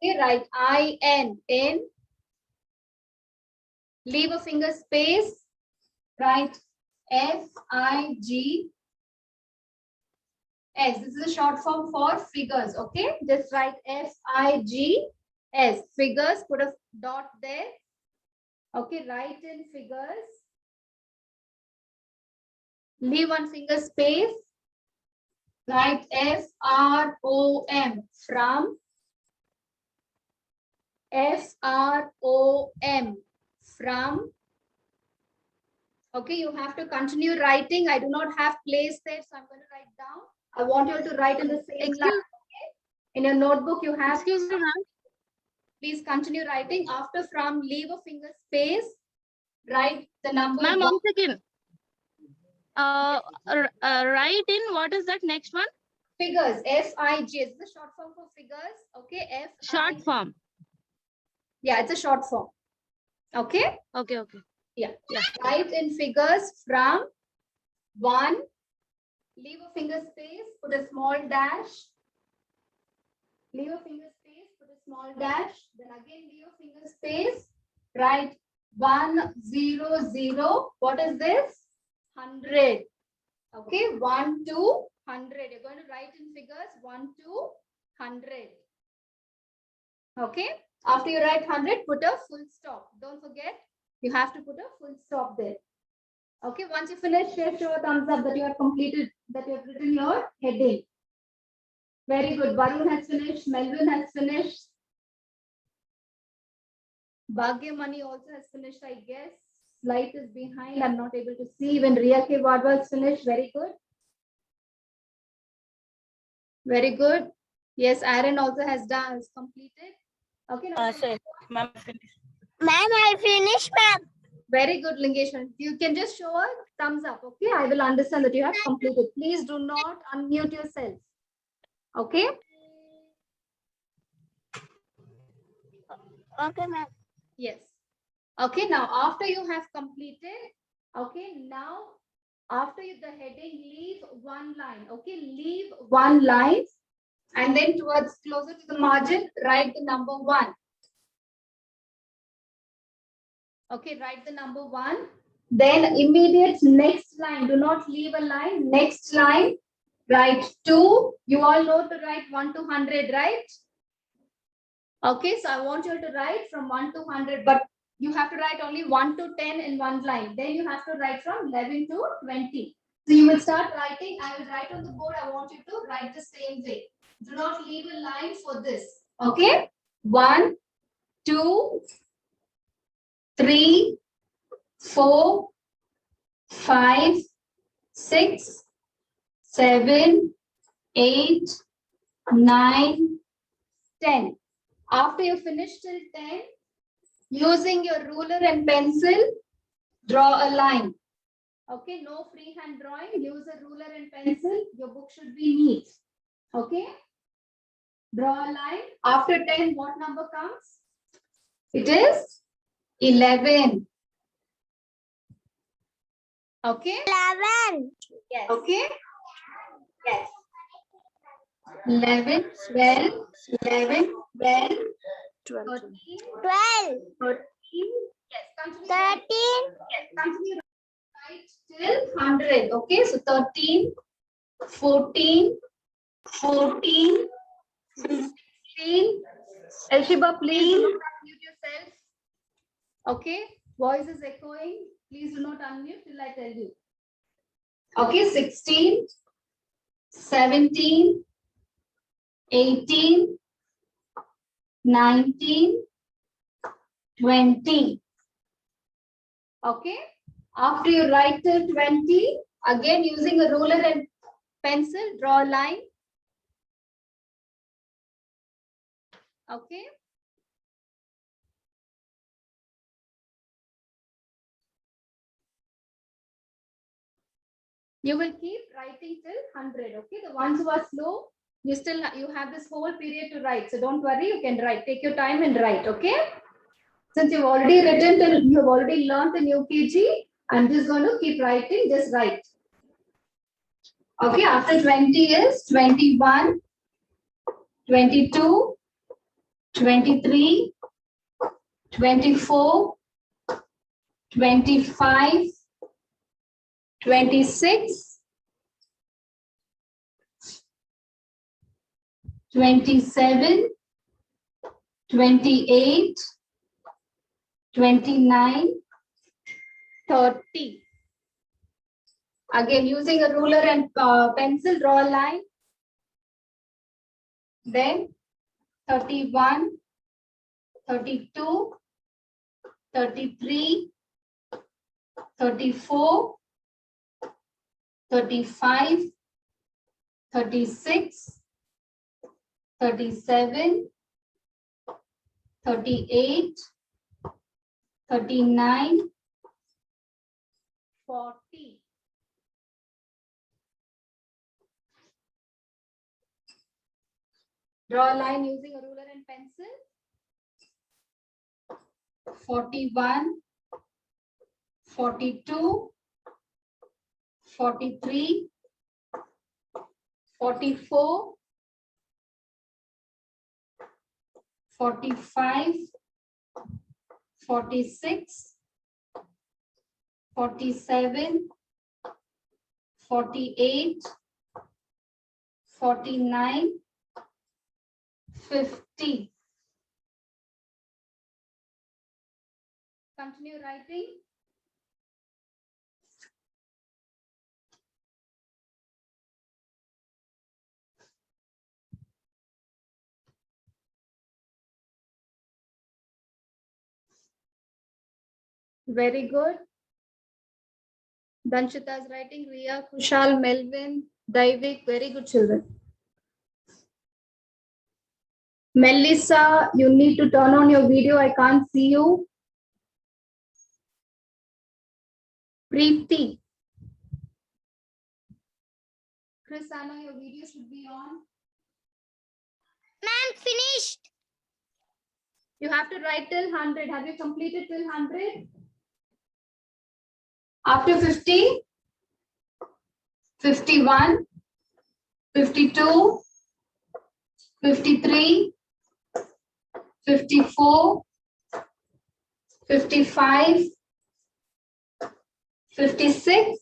Okay, write IN, in. Leave a finger space. Write FIG. S. This is a short form for figures. Okay, just write FIGS. Figures. Put a dot there. Okay, write in figures. Leave one finger space. Write FROM. From. FROM. From. Okay, you have to continue writing. I do not have place there, so I'm going to write down. I want you to write in the same line. Okay? In your notebook, you have. Excuse me, ma'am. Please continue writing. After from, leave a finger space. Write the number. Ma'am, 1 second. Write in, what is that next one? Figures. FIG. It's the short form for figures. Okay. F. Short form. Yeah, it's a short form. Okay. Okay, okay. Yeah. Write in figures from 1. Leave a finger space. Put a small dash. Leave a finger space. Put a small dash. Then again leave a finger space. Write 100. What is this? 100. Okay. 1 to 100. You're going to write in figures 1 to 100. Okay. After you write 100, put a full stop. Don't forget, you have to put a full stop there. Okay. Once you finish, show a thumbs up that you have completed, that you have written your heading. Very good. Varun has finished. Melvin has finished. Bhagyamani also has finished, I guess. Light is behind. I'm not able to see. Even Ria K. Wadwa is finished. Very good. Very good. Yes, Aaron also has done, has completed. Okay. Now Sir, ma'am, finished. Ma'am, I finished, ma'am. very good, Lingesh. You can just show a thumbs up. Okay. I will understand that you have completed. Please do not unmute yourself. Okay. Okay, ma'am. Yes. Okay. Now, after you have completed, okay. Now, after you, the heading, leave one line. Okay. Leave one line. And then towards closer to the margin, write the number 1. Okay, write the number 1. Then immediate next line. Do not leave a line. Next line, write 2. You all know to write 1 to 100, right? Okay, so I want you to write from 1 to 100, but you have to write only 1 to 10 in one line. Then you have to write from 11 to 20. So you will start writing. I will write on the board. I want you to write the same way. Do not leave a line for this. Okay? 1, 2, 3, 4, 5, 6, 7, 8, 9, 10. After you finish till 10, using your ruler and pencil, draw a line. Okay, no freehand drawing. Use a ruler and pencil. Your book should be neat. Okay? Draw a line. After 10, what number comes? It is 11. Okay? 11. Yes. Okay? Yes. 11, 12, 11, 12, 13, 12. 13. Yes, continue. 13. Yes, continue. Right till 100. Okay, so 13, 14, 14, 16. Elshiba, please do not unmute yourself. Okay, voice is echoing. Please do not unmute till I tell you. Okay, 16, 17, 18, 19, 20. Okay. After you write till 20, again using a ruler and pencil, draw a line. Okay. You will keep writing till 100. Okay. The ones who are slow, you have this whole period to write. So don't worry, you can write. Take your time and write. Okay. Since you've already written till you've already learned in UKG, I'm just going to keep writing. Just write. Okay. After 20 is 21, 22, 23, 24, 25, 26, 27, 28, 29, 30. Again, using a ruler and pencil, draw a line. Then 31, 32, 33, 34, 35, 36, 37, 38, 39, 40. Draw a line using a ruler and pencil. 41, 42, 43, 44, 45, 46, 47, 48, 49, 50. Continue writing. Very good. Danshita is writing. Riya, Kushal, Melvin, Daivik. Very good children. Melissa, you need to turn on your video. I can't see you. Preeti. Chris, Anna, your video should be on. Ma'am, finished. You have to write till 100. Have you completed till 100? After 50, 51, 52, 53, 54, 55, 56,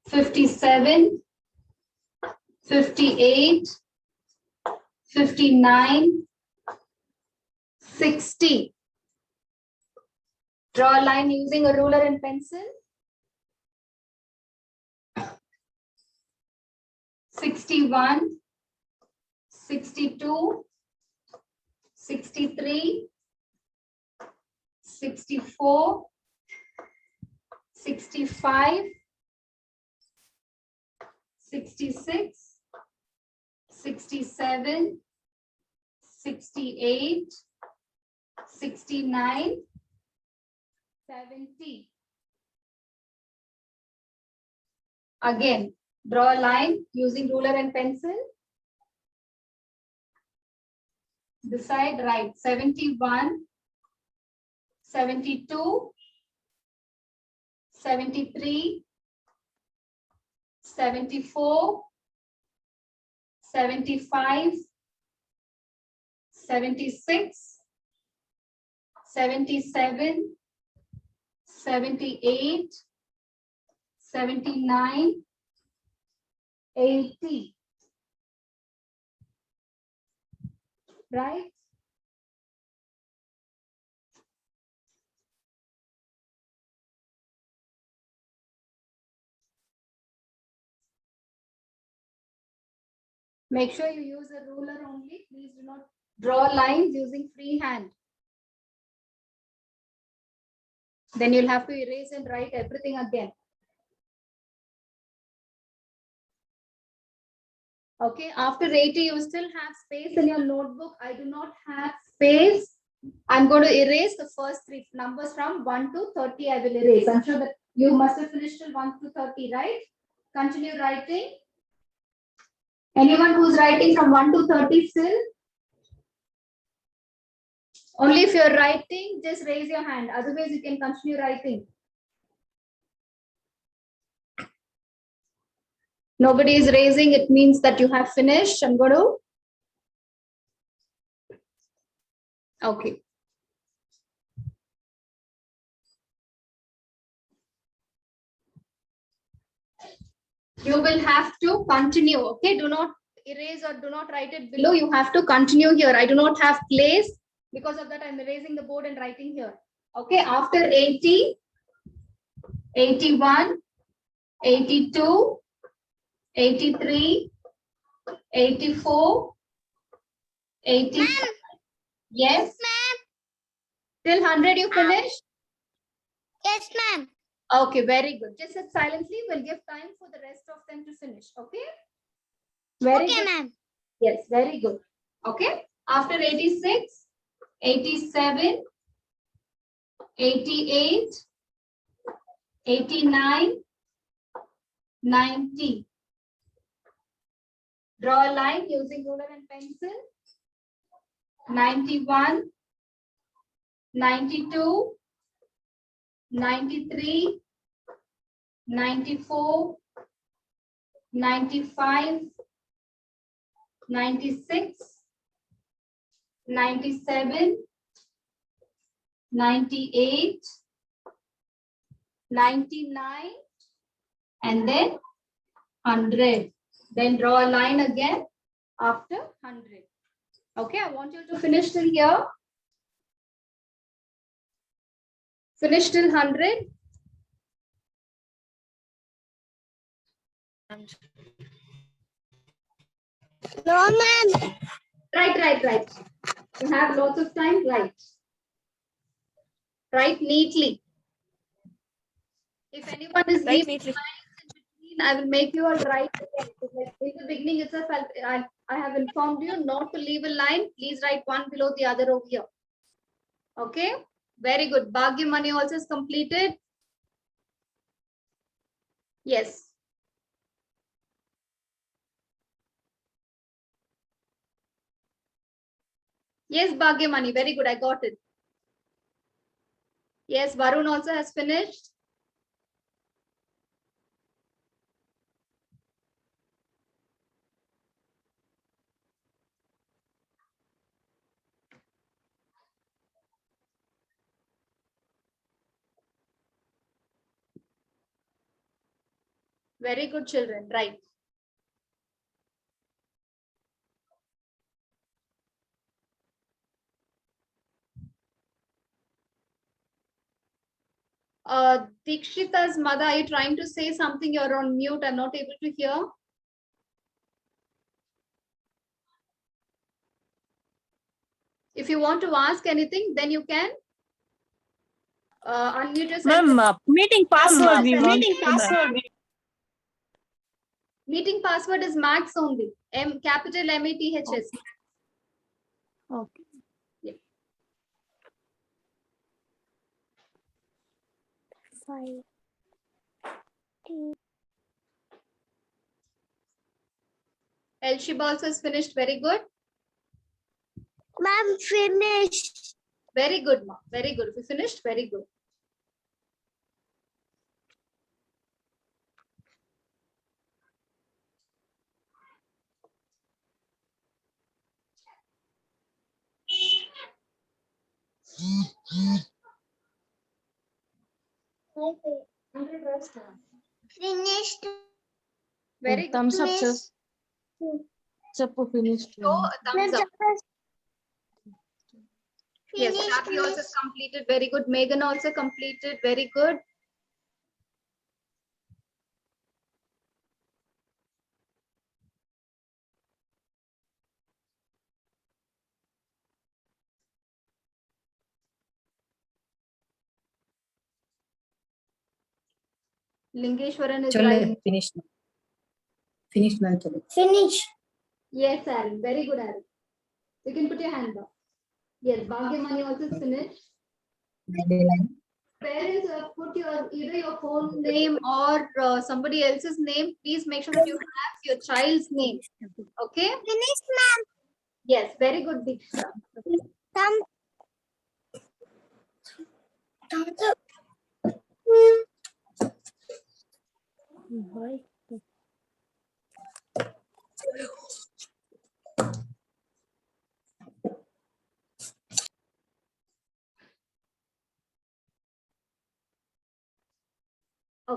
57, 58, 59, 60. Draw a line using a ruler and pencil. 61, 62, 63, 64, 65, 66, 67, 68, 69, 70. Again, draw a line using ruler and pencil. Beside right, 71, 72, 73, 74, 75, 76, 77, 78, 79, 80. Right? Make sure you use a ruler only. Please do not draw lines using free hand. Then you'll have to erase and write everything again. Okay, after 80, you still have space in your notebook. I do not have space. I'm going to erase the first three numbers from 1 to 30. I will erase. I'm sure that you must have finished till 1 to 30, right? Continue writing. Anyone who's writing from 1 to 30 still? Only if you're writing, just raise your hand. Otherwise, you can continue writing. Nobody is raising. It means that you have finished. I'm going to Okay. You will have to continue. Okay. Do not erase or do not write it below. You have to continue here. I do not have place. Because of that, I'm erasing the board and writing here. Okay. After 80, 81, 82, 83, 84, 85. Yes. Ma'am. Till 100 you finished? Yes, ma'am. Okay, very good. Just sit silently. We'll give time for the rest of them to finish. Okay? Very Okay, good. ma'am. Yes, very good. Okay. After 86, 87, 88, 89, 90. Draw a line using ruler and pencil. 91, 92, 93, 94, 95, 96, 97, 98, 99, and then 100. Then draw a line again after 100. Okay, I want you to finish till here. Finish till 100. No, ma'am. Right. You have lots of time, right? Write neatly. If anyone is Write leaving neatly. lines in between, I will make you all write again. In the beginning itself, I have informed you not to leave a line. Please write one below the other over here. Okay, very good. Bhagya Mani also is completed. Yes. Yes, Bhagya Mani, very good. I got it. Yes, Varun also has finished. Very good, children. Right. Dikshita's mother, are you trying to say something? You're on mute. I'm not able to hear. If you want to ask anything, then you can unmute yourself. Ma'am, meeting password we want. Meeting password is Max only. Capital MATHS. Okay. Five. Elshiba also is finished. Very good. Ma'am, finished. Very good, ma. Very good. If you finished, very good. Finished. Very good. Thumbs up, sir. Miss. Chappu finished. Show a thumbs up. Yes, Finished, Ravi also miss. is completed. Very good. Megan also completed. Very good. Lingeshwaran is right. Finished. Finished, ma'am. Finished. Yes, Aaron. Very good, Aaron. You can put your hand up. Yes, Bhagyamani also is finished. Parents, put your either your phone name or somebody else's name. Please make sure that you have your child's name. Okay? Finished, ma'am. Yes, very good, Diksha. Thumb. Thumbs up.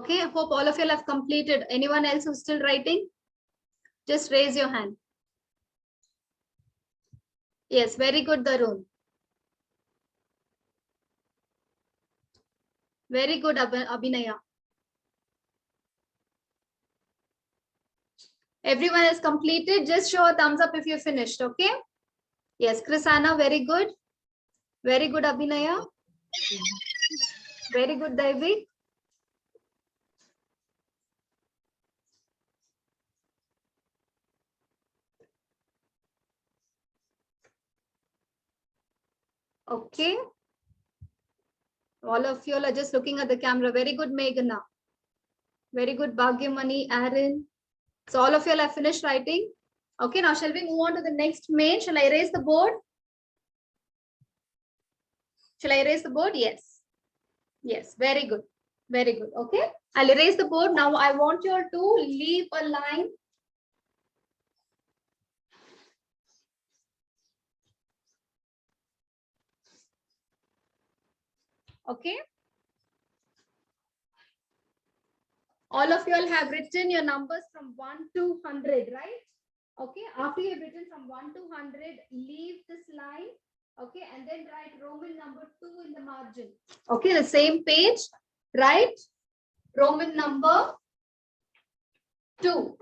Okay, hope all of you have completed. Anyone else who's still writing? Just raise your hand. Yes, very good, Darun. Very good, Abhinaya. Everyone has completed. Just show a thumbs up if you finished, okay? Yes, Chrisana, very good. Very good, Abhinaya. Very good, David. Okay. All of you are just looking at the camera. Very good, Meghana. Very good, Bhagyamani, Aaron. So all of you have finished writing. Okay, now shall we move on to the next main? Shall I erase the board? Shall I erase the board? Yes. Yes, very good. Very good. Okay, I'll erase the board. Now I want you all to leave a line. Okay. All of you all have written your numbers from 1 to 100, right? Okay, after you've written from 1 to 100, leave this line. Okay, and then write Roman number 2 in the margin. Okay, the same page, write Roman number 2.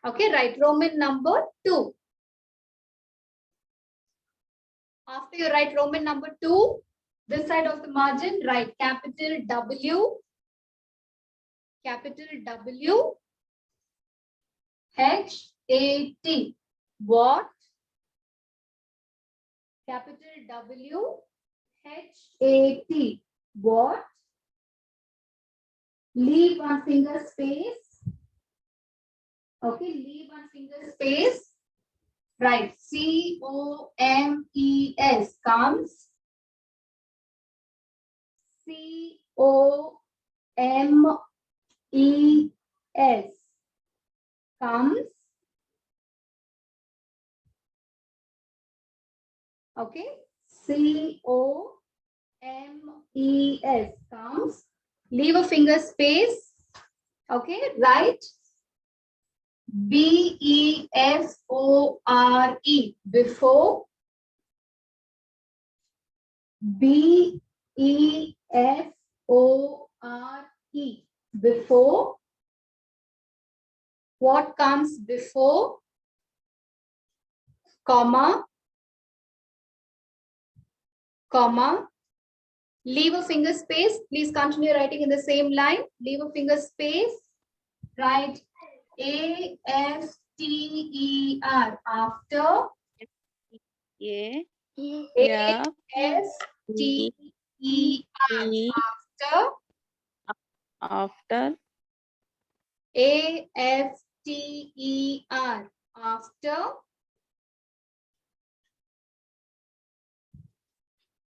Okay, write Roman number 2. After you write Roman number 2, this side of the margin, write capital W, H-A-T. What? Capital W, H-A-T. What? Leave one finger space. Okay, leave one finger space. Right, C-O-M-E-S comes. C-O-M-E-S comes. Okay, C-O-M-E-S comes. Leave a finger space. Okay, write B-E-F-O-R-E before. B-E-F-O-R-E before. What comes before? Comma. Comma. Leave a finger space. Please continue writing in the same line. Leave a finger space. Write A-F-T-E-R after. A, A-F-T-E-R after. after, A-F-T-E-R after.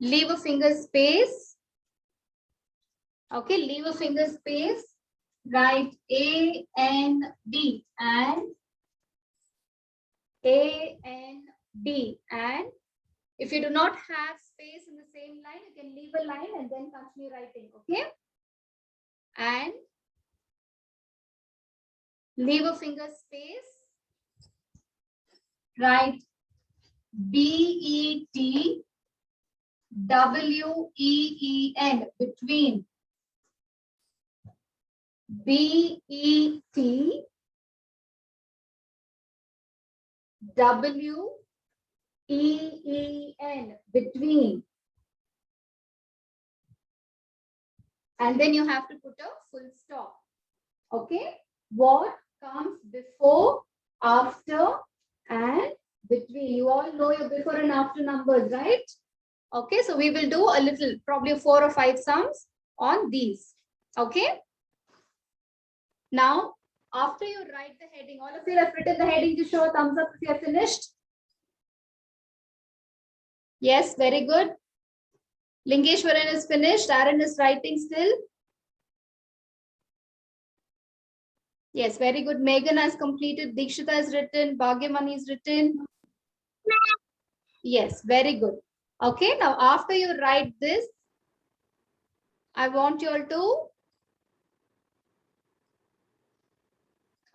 Leave a finger space. Okay, leave a finger space. Write A-N-D and A-N-D. And if you do not have space in the same line, you can leave a line and then continue writing. Okay. And leave a finger space. Write B-E-T-W-E-E-N between. B-E-T-W-E-E-N between. And then you have to put a full stop. Okay. What comes before, after, and between? You all know your before and after numbers, right? Okay. So we will do a little, probably 4 or 5 sums on these. Okay. Now, after you write the heading, all of you have written the heading. To show a thumbs up if you have finished. Yes, very good. Lingeshwaran is finished. Aaron is writing still. Yes, very good. Megan has completed. Dikshita has written. Bhagyamani is written. Yes, very good. Okay, now after you write this, I want you all to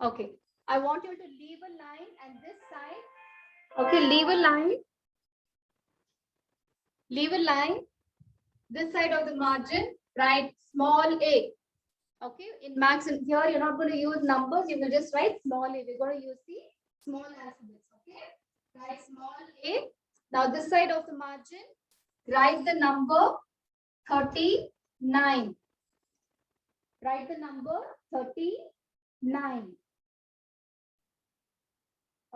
Okay. I want you to leave a line and this side. Okay, leave a line. Leave a line. This side of the margin, write small a. Okay, in max and here you're not going to use numbers, you will just write small a. We're going to use the small alphabets. Okay, write small a. Now this side of the margin, write the number 39. Write the number 39.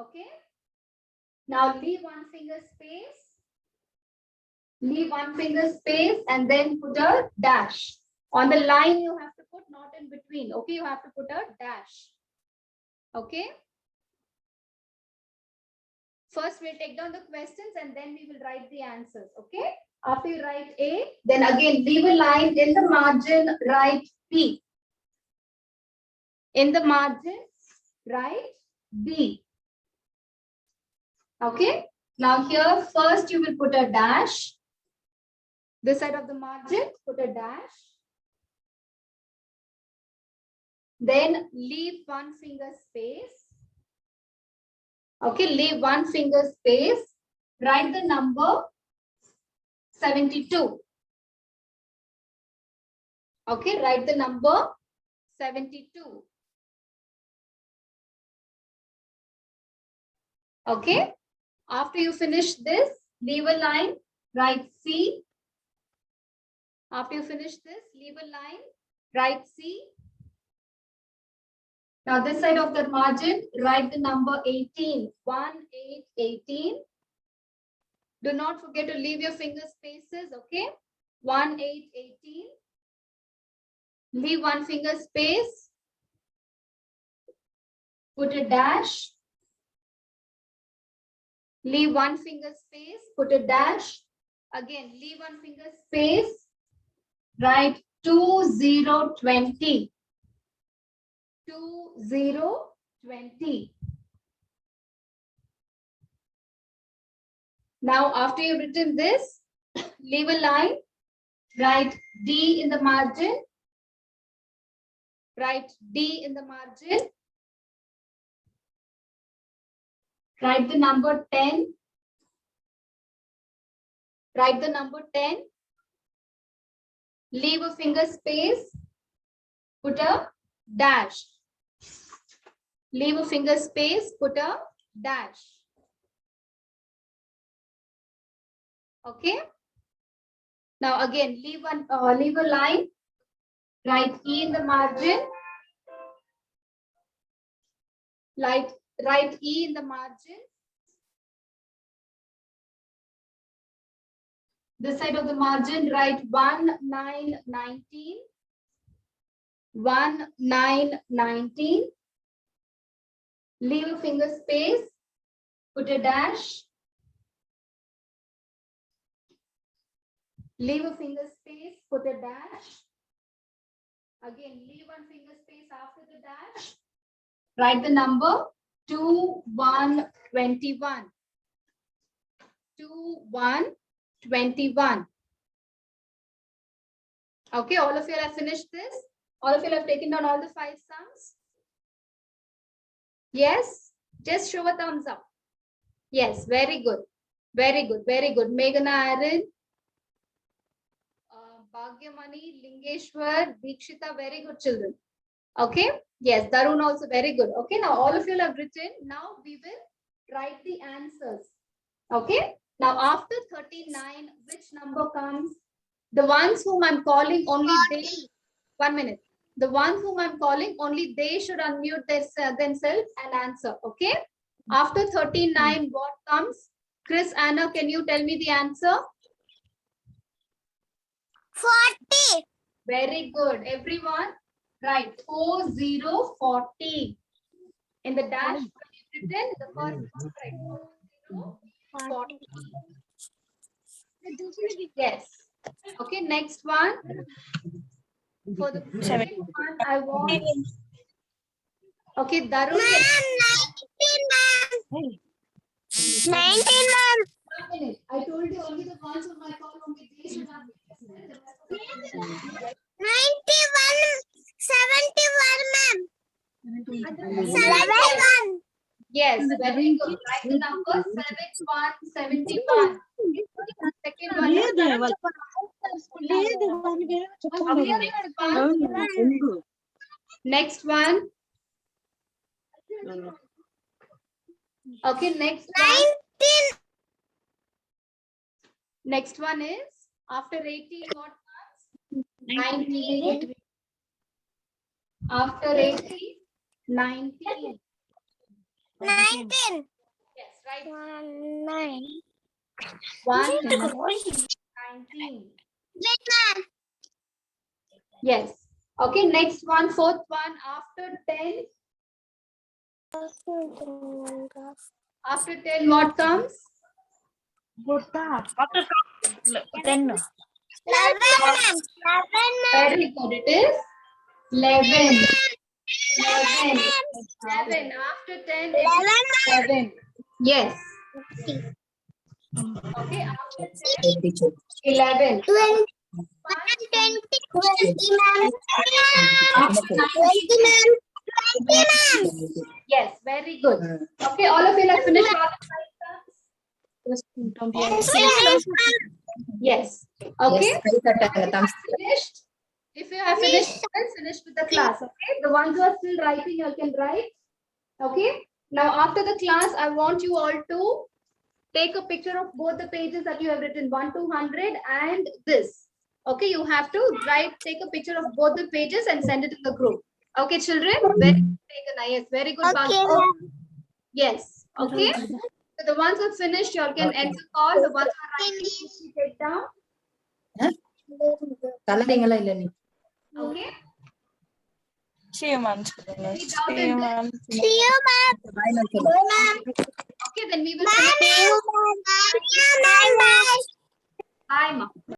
Okay. Now leave one finger space. Leave one finger space and then put a dash. On the line you have to put, not in between. Okay, you have to put a dash. Okay. First we'll take down the questions and then we will write the answers. Okay. After you write A, then again leave a line in the margin, write B. In the margin, write B. Okay. Now here first you will put a dash. This side of the margin, put a dash. Then leave one finger space. Okay, leave one finger space. Write the number 72. Okay, write the number 72. Okay, after you finish this, leave a line, write C. After you finish this, leave a line, write C. Now this side of the margin, write the number 18. 1, 8, 18. Do not forget to leave your finger spaces, okay? 1, 8, 18. Leave one finger space. Put a dash. Leave one finger space, put a dash. Again, leave one finger space. Write 2020. 2020. Now, after you've written this, leave a line. Write D in the margin. Write D in the margin. Write the number 10. Write the number 10. Leave a finger space. Put a dash. Leave a finger space. Put a dash. Okay. Now again, leave a line. Write E in the margin. Write E in the margin. This side of the margin, write 1, 9, 19. 1, 9, 19. Leave a finger space. Put a dash. Leave a finger space. Put a dash. Again, leave one finger space after the dash. Write the number 2121. 2121. Okay, all of you have finished this. All of you have taken down all the 5 sums. Yes, just show a thumbs up. Yes, very good. Very good. Very good. Meghana Aaron, Bhagyamani, Lingeshwar, Deekshita, very good children. Okay. Yes, Darun also very good. Okay, now all of you have written. Now we will write the answers. Okay. Now after 39, which number comes? The ones whom I'm calling, only they. 1 minute. The ones whom I'm calling, only they should unmute themselves and answer. Okay. After 39, what comes? Chris, Anna, can you tell me the answer? 40. Very good. Everyone, right. 4040. In the dash, written the first one, right? 4040. Yes. Okay, next one. For the second one, I want. Okay, Darun. Ma'am, 19, ma'am. 19, ma'am. 1 minute. I told you only the ones whom I call only they should have. 91, 71, ma'am. Seven. Yes, very good. Write the number 7171. Second one is next one. Okay, next one. 19. Next one is after 18, what comes? 19. After 18, 19. 19. Yes, right. 9. 19. Yes. Okay, next one, fourth one, after 10. After 10, what comes? After 10. 11. 11. Very good. It is 11. 11. 11. After 10, it is 7. Yes. Okay, after 10, 11. 20. 20, ma'am. 20, ma'am. 20, ma'am. Yes, very good. Okay, all of you have finished all the 5 terms? Yes. Okay. Finished. If you have finished, then finish with the class. Okay. The ones who are still writing, you can write. Okay. Now, after the class, I want you all to take a picture of both the pages that you have written 1 to 100 and this. Okay. You have to take a picture of both the pages and send it in the group. Okay, children. Very good. Yes, very good. Okay, Bhavya. ma'am. Yes. Okay. So the ones who have finished, you all can end the call. The ones who are writing, please take down. கலந்தீங்களா இல்ல நீ Okay. See you, ma'am. Any doubt in this? See you, ma'am. Bye Bye, ma'am.